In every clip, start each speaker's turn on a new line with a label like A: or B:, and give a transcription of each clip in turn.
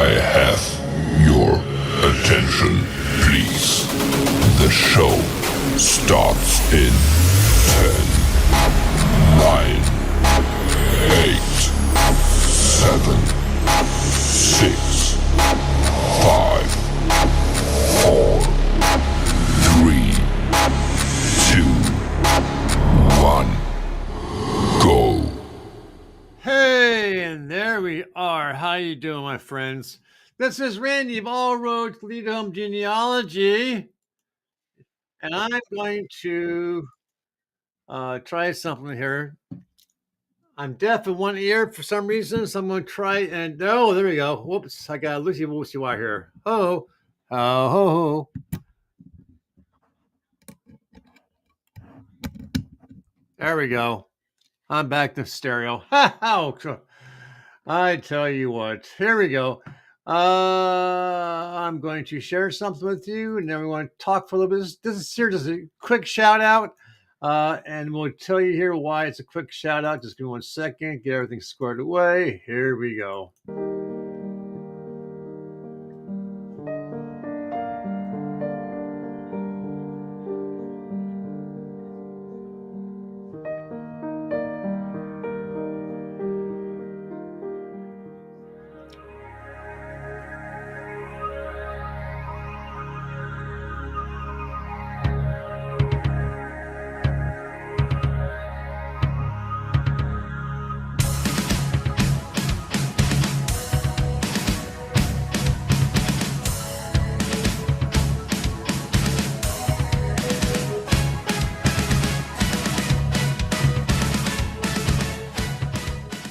A: I have your attention, please? The show starts in 10, 9, 8, 7, 6, 5, 4, 3, 2, 1, go.
B: Hey, and there we are. How you doing, my friends? This is Randy of All Roads Lead Home Genealogy, and I'm going to try something here. I'm deaf in one ear for some reason, so I'm going to try and oh, there we go. Whoops, I got a loosey-woosey wire here. Ho, ho, ho. There we go. I'm back to stereo. I tell you what, here we go. I'm going to share something with you, and then we want to talk for a little bit. This is here just a quick shout out, and we'll tell you here why it's a quick shout out. Just give me 1 second, get everything squared away. Here we go.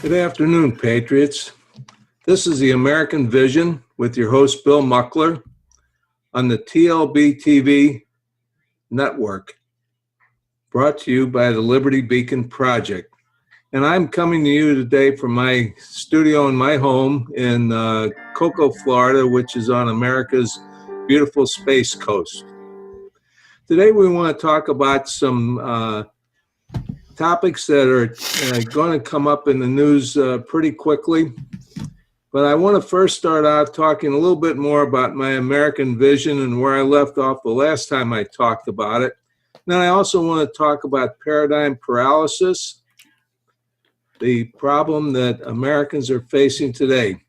C: Good afternoon, Patriots. This is the American Vision with your host, Bill Muckler, on the TLB TV network, brought to you by the Liberty Beacon Project. And I'm coming to you today from my studio in my home in Cocoa, Florida, which is on America's beautiful Space Coast. Today we want to talk about some topics that are going to come up in the news pretty quickly. But I want to first start out talking a little bit more about my American vision and where I left off the last time I talked about it. Then I also want to talk about paradigm paralysis, the problem that Americans are facing today.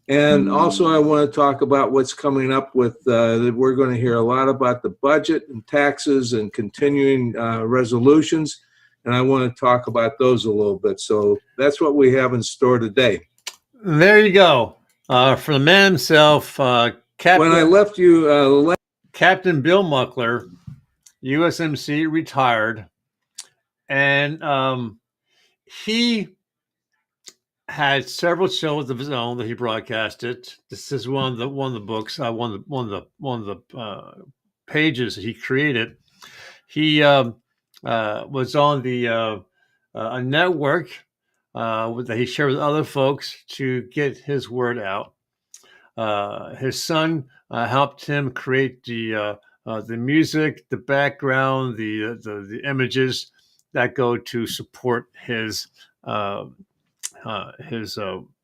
C: And also I want to talk about what's coming up with, that we're going to hear a lot about the budget and taxes and continuing resolutions. And I want to talk about those a little bit. So that's what we have in store today.
B: There you go. For the man himself, Captain,
C: when I left you,
B: Captain Bill Muckler, USMC, retired, and he had several shows of his own that he broadcasted. This is one of the books, one of the pages that he created. He was on the a network that he shared with other folks to get his word out. His son helped him create the music, the background, the images that go to support his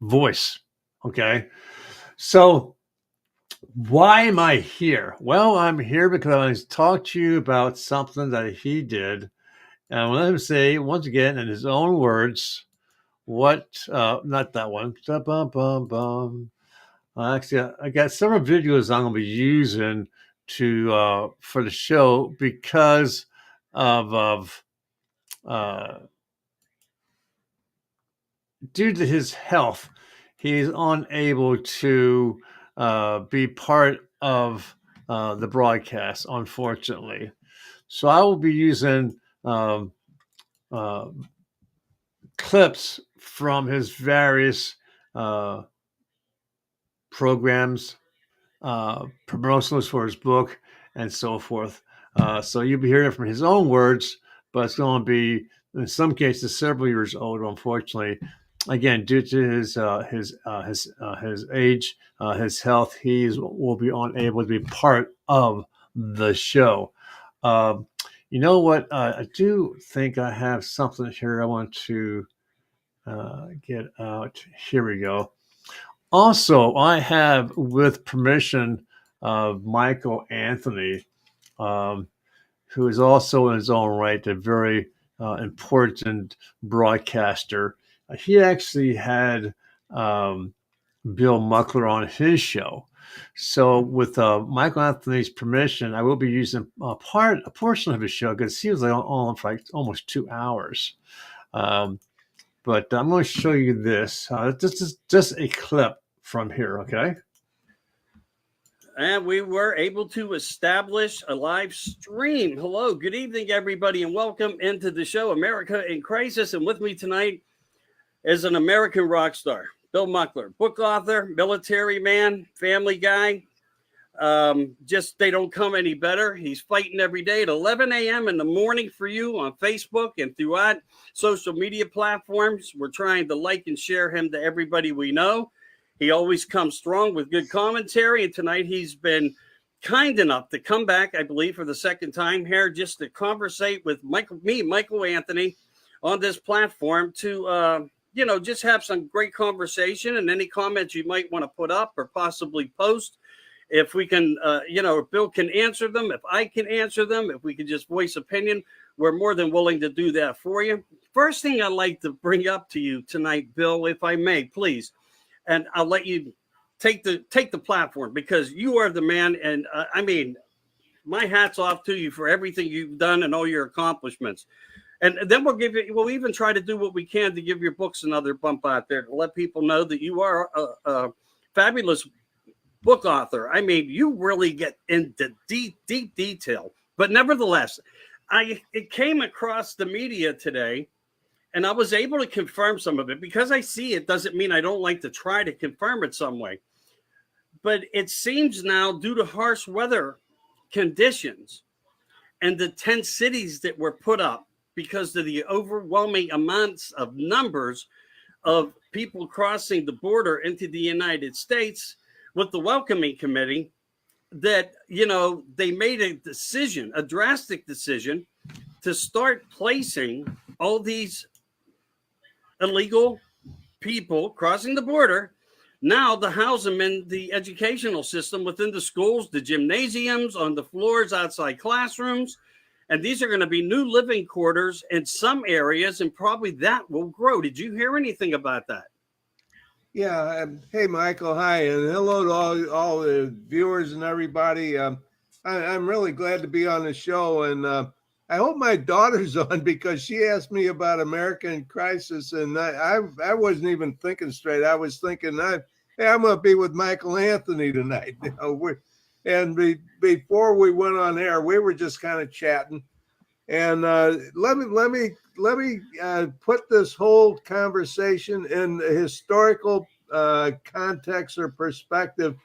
B: voice. Okay, so why am I here? Well, I'm here because I want to talk to you about something that he did. And I want him to say, once again, in his own words, what, not that one. Actually, I got several videos I'm going to be using for the show because of due to his health, he's unable to be part of the broadcast, unfortunately. So I will be using clips from his various programs, promotionals for his book, and so forth. So you'll be hearing it from his own words, but it's going to be, in some cases, several years old, unfortunately. Again, due to his age, his health, will be unable to be part of the show. You know what? I do think I have something here I want to get out. Here we go. Also, I have, with permission of Michael Anthony, um, who is also in his own right a very important broadcaster. He actually had Bill Muckler on his show. So, with Michael Anthony's permission, I will be using a portion of his show because he was on for like almost 2 hours. Um, but I'm going to show you this. This is just a clip from here. Okay.
D: And we were able to establish a live stream. Hello, good evening, everybody, and welcome into the show, America in Crisis. And with me tonight is an American rock star, Bill Muckler, book author, military man, family guy. Just they don't come any better. He's fighting every day at 11 a.m. in the morning for you on Facebook and throughout social media platforms. We're trying to like and share him to everybody we know. He always comes strong with good commentary. And tonight he's been kind enough to come back, I believe, for the second time here, just to conversate with Michael Anthony, on this platform to, just have some great conversation and any comments you might want to put up or possibly post. If we can, if Bill can answer them, if I can answer them, if we can just voice opinion, we're more than willing to do that for you. First thing I'd like to bring up to you tonight, Bill, if I may, please. And I'll let you take the platform because you are the man. And my hat's off to you for everything you've done and all your accomplishments. And then we'll even try to do what we can to give your books another bump out there to let people know that you are a fabulous book author. I mean, you really get into deep detail. But nevertheless, it came across the media today. And I was able to confirm some of it because I see it doesn't mean I don't like to try to confirm it some way. But it seems now due to harsh weather conditions and the 10 cities that were put up because of the overwhelming amounts of numbers of people crossing the border into the United States with the welcoming committee, that, they made a drastic decision to start placing all these illegal people crossing the border, now to house them in the educational system within the schools, the gymnasiums, on the floors outside classrooms. And these are going to be new living quarters in some areas, and probably that will grow. Did you hear anything about that?
C: Yeah. Hey, Michael. Hi, and hello to all the viewers and everybody. I'm really glad to be on the show, and I hope my daughter's on because she asked me about American Crisis, and I wasn't even thinking straight. I was thinking, I'm going to be with Michael Anthony tonight. Before we went on air, we were just kind of chatting, and let me put this whole conversation in a historical context or perspective.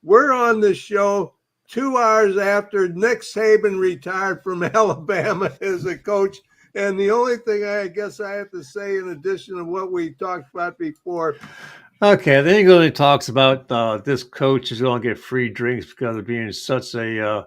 C: We're on the show 2 hours after Nick Saban retired from Alabama as a coach. And the only thing I guess I have to say, in addition to what we talked about before.
B: Okay, then he goes and talks about this coach is going to get free drinks because of being such a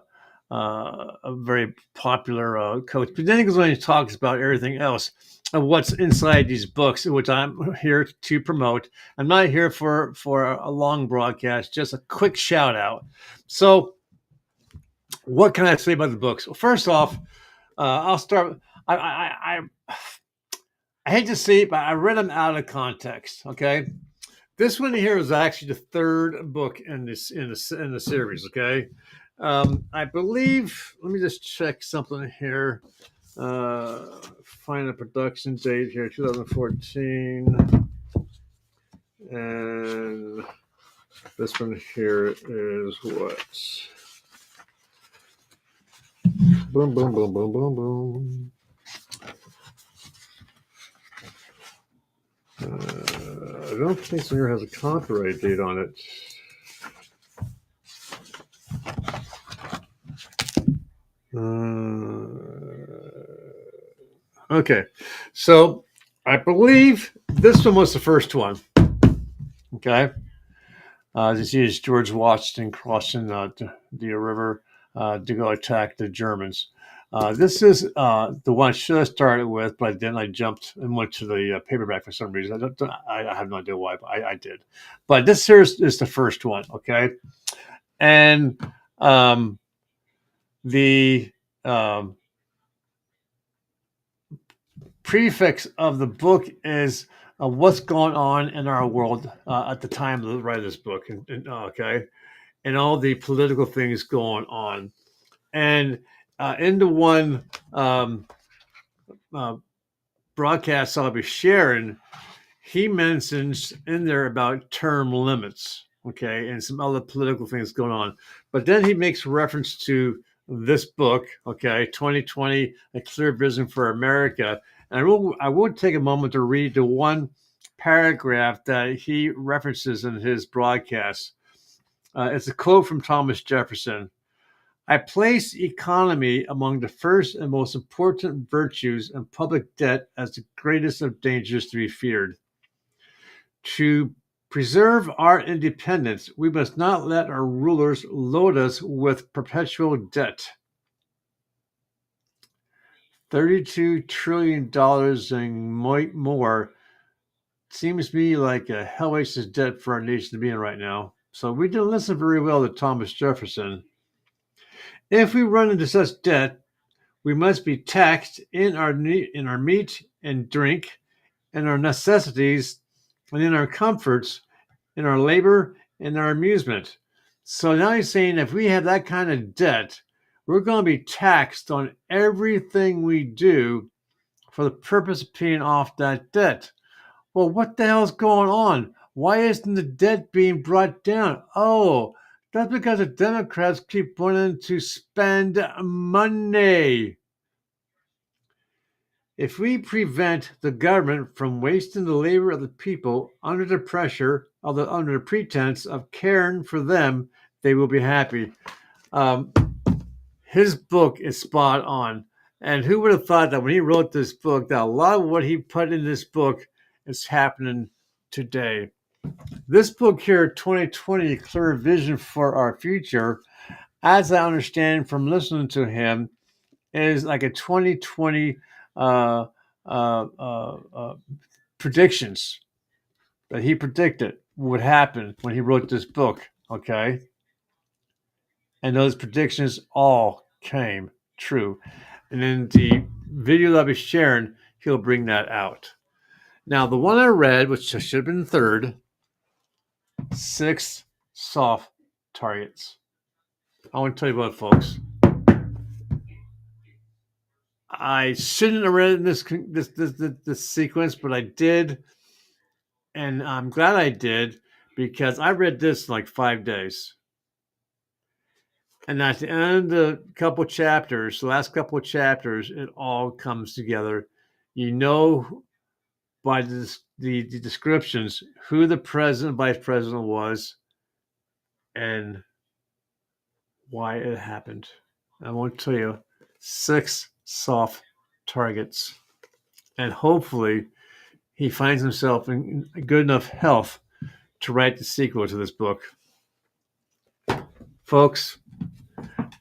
B: very popular coach. But then he goes on and talks about everything else of what's inside these books, which I'm here to promote. I'm not here for a long broadcast, just a quick shout out. So, what can I say about the books? Well, first off, I'll start. I hate to say it, but I read them out of context. Okay, this one here is actually the third book in the series. Okay, I believe. Let me just check something here. Find a production date here, 2014, and this one here is what. Boom, boom, boom, boom, boom, boom. I don't think this one has a copyright date on it. Okay, so I believe this one was the first one. Okay, this is George Washington crossing the river to go attack the Germans. This is the one I should have started with, but then I jumped and went to the paperback for some reason. I have no idea why, but I did. But this here is the first one, okay? And the prefix of the book is what's going on in our world at the time of the write of this book, okay, and all the political things going on. And in the one broadcast I'll be sharing, he mentions in there about term limits, okay, and some other political things going on. But then he makes reference to this book, okay, 2020, A Clear Vision for America. And I will take a moment to read the one paragraph that he references in his broadcast. It's a quote from Thomas Jefferson. I place economy among the first and most important virtues, and public debt as the greatest of dangers to be feared. To preserve our independence, we must not let our rulers load us with perpetual debt. $32 trillion and more seems to me like a hellacious debt for our nation to be in right now. So we didn't listen very well to Thomas Jefferson. If we run into such debt, we must be taxed in our meat and drink, in our necessities, and in our comforts, in our labor, and our amusement. So now he's saying if we have that kind of debt, we're going to be taxed on everything we do for the purpose of paying off that debt. Well, what the hell's going on? Why isn't the debt being brought down? Oh, that's because the Democrats keep wanting to spend money. If we prevent the government from wasting the labor of the people under the pressure of under the pretense of caring for them, they will be happy. His book is spot on. And who would have thought that when he wrote this book, that a lot of what he put in this book is happening today. This book here, 2020, Clear Vision for Our Future, as I understand from listening to him, is like a 2020 predictions that he predicted would happen when he wrote this book, okay? And those predictions all came true. And in the video that I'll be sharing, he'll bring that out. Now, the one I read, which should have been third, 6 soft targets. I want to tell you what, folks. I shouldn't have read this sequence, but I did. And I'm glad I did, because I read this in like 5 days. And at the end of the couple chapters, the last couple of chapters, it all comes together. You know by the descriptions who the president, vice president was, and why it happened. I want to tell you 6 soft targets. And hopefully he finds himself in good enough health to write the sequel to this book. Folks,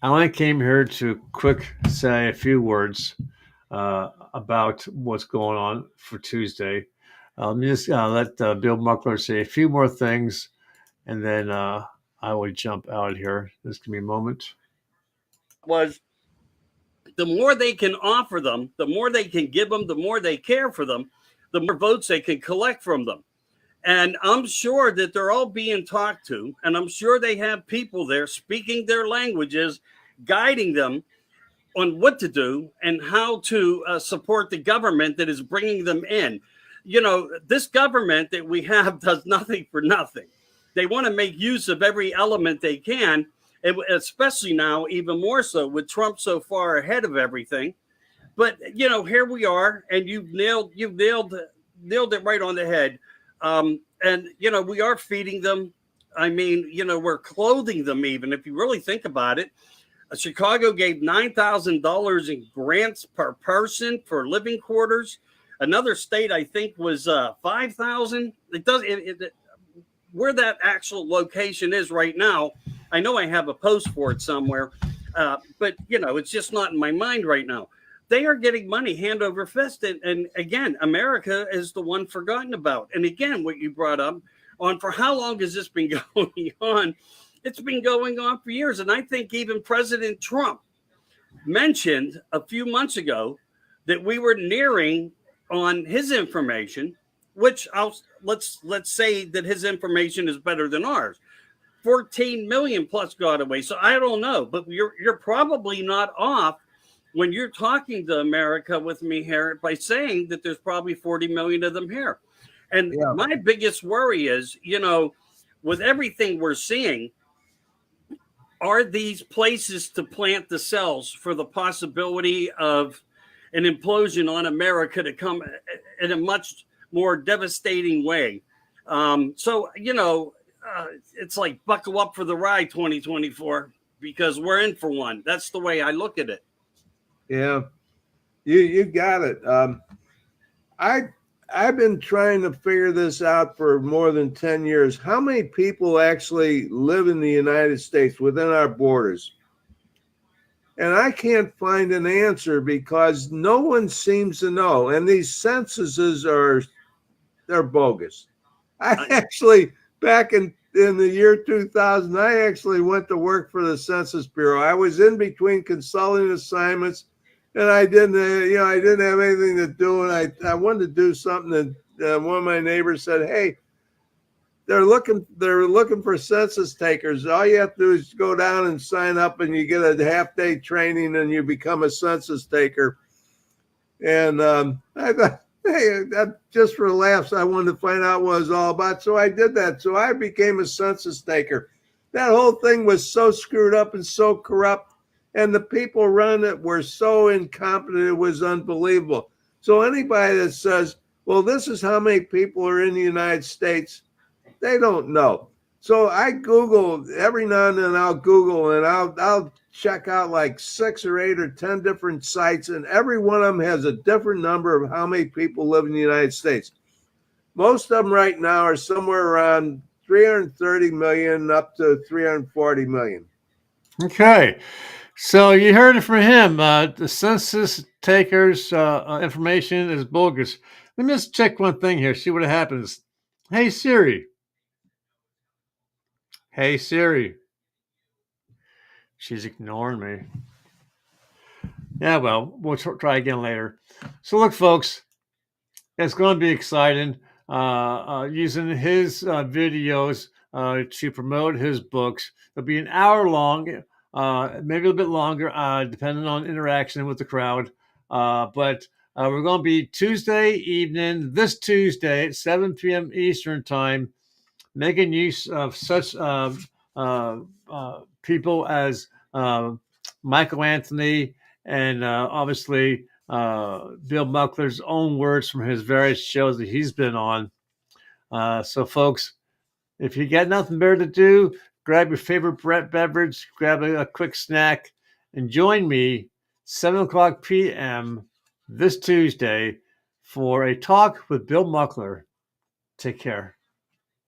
B: I only came here to quick say a few words about what's going on for Tuesday. Let me just let Bill Muckler say a few more things, and then I will jump out of here. Just give me a moment.
D: Was the more they can offer them, the more they can give them, the more they care for them, the more votes they can collect from them. And I'm sure that they're all being talked to, and I'm sure they have people there speaking their languages, guiding them on what to do and how to support the government that is bringing them in. You know, this government that we have does nothing for nothing. They want to make use of every element they can, especially now, even more so with Trump so far ahead of everything. But, you know, here we are, and you've nailed it right on the head. And, you know, we are feeding them. I mean, you know, we're clothing them even, if you really think about it. Chicago gave $9,000 in grants per person for living quarters. Another state, I think, was $5,000. Where that actual location is right now, I know I have a post for it somewhere. but it's just not in my mind right now. They are getting money hand over fist, and again, America is the one forgotten about. And again, what you brought up on, for how long has this been going on? It's been going on for years, and I think even President Trump mentioned a few months ago that we were nearing on his information, which let's say that his information is better than ours. 14 million plus got away. So I don't know, but you're probably not off when you're talking to America with me here by saying that there's probably 40 million of them here. And my biggest worry is, with everything we're seeing, are these places to plant the cells for the possibility of an implosion on America to come in a much more devastating way? It's like buckle up for the ride 2024, because we're in for one. That's the way I look at it.
C: Yeah, you got it. I've been trying to figure this out for more than 10 years. How many people actually live in the United States within our borders? And I can't find an answer because no one seems to know. And these censuses they're bogus. I actually, back in the year 2000, I actually went to work for the Census Bureau. I was in between consulting assignments, and I didn't have anything to do, and I wanted to do something. And one of my neighbors said, "Hey, they're looking for census takers. All you have to do is go down and sign up, and you get a half-day training, and you become a census taker." And I thought, hey, that just for laughs, I wanted to find out what it was all about. So I did that. So I became a census taker. That whole thing was so screwed up and so corrupt. And the people running it were so incompetent, it was unbelievable. So anybody that says, well, this is how many people are in the United States, they don't know. So I Google, every now and then I'll Google, and I'll check out like 6 or 8 or 10 different sites, and every one of them has a different number of how many people live in the United States. Most of them right now are somewhere around 330 million up to 340 million.
B: Okay. So you heard it from him. The census takers' information is bogus. Let me just check one thing here, see what happens. Hey, Siri. Hey, Siri. She's ignoring me. Yeah, well, we'll try again later. So look, folks, it's going to be exciting using his videos to promote his books. It'll be an hour long, maybe a little bit longer, depending on interaction with the crowd. But we're going to be Tuesday evening, this Tuesday at 7 p.m. Eastern Time, making use of such people as Michael Anthony and obviously Bill Muckler's own words from his various shows that he's been on. So, folks, if you got nothing better to do, grab your favorite beverage, grab a quick snack, and join me 7 o'clock p.m. this Tuesday for a talk with Bill Muckler. Take care.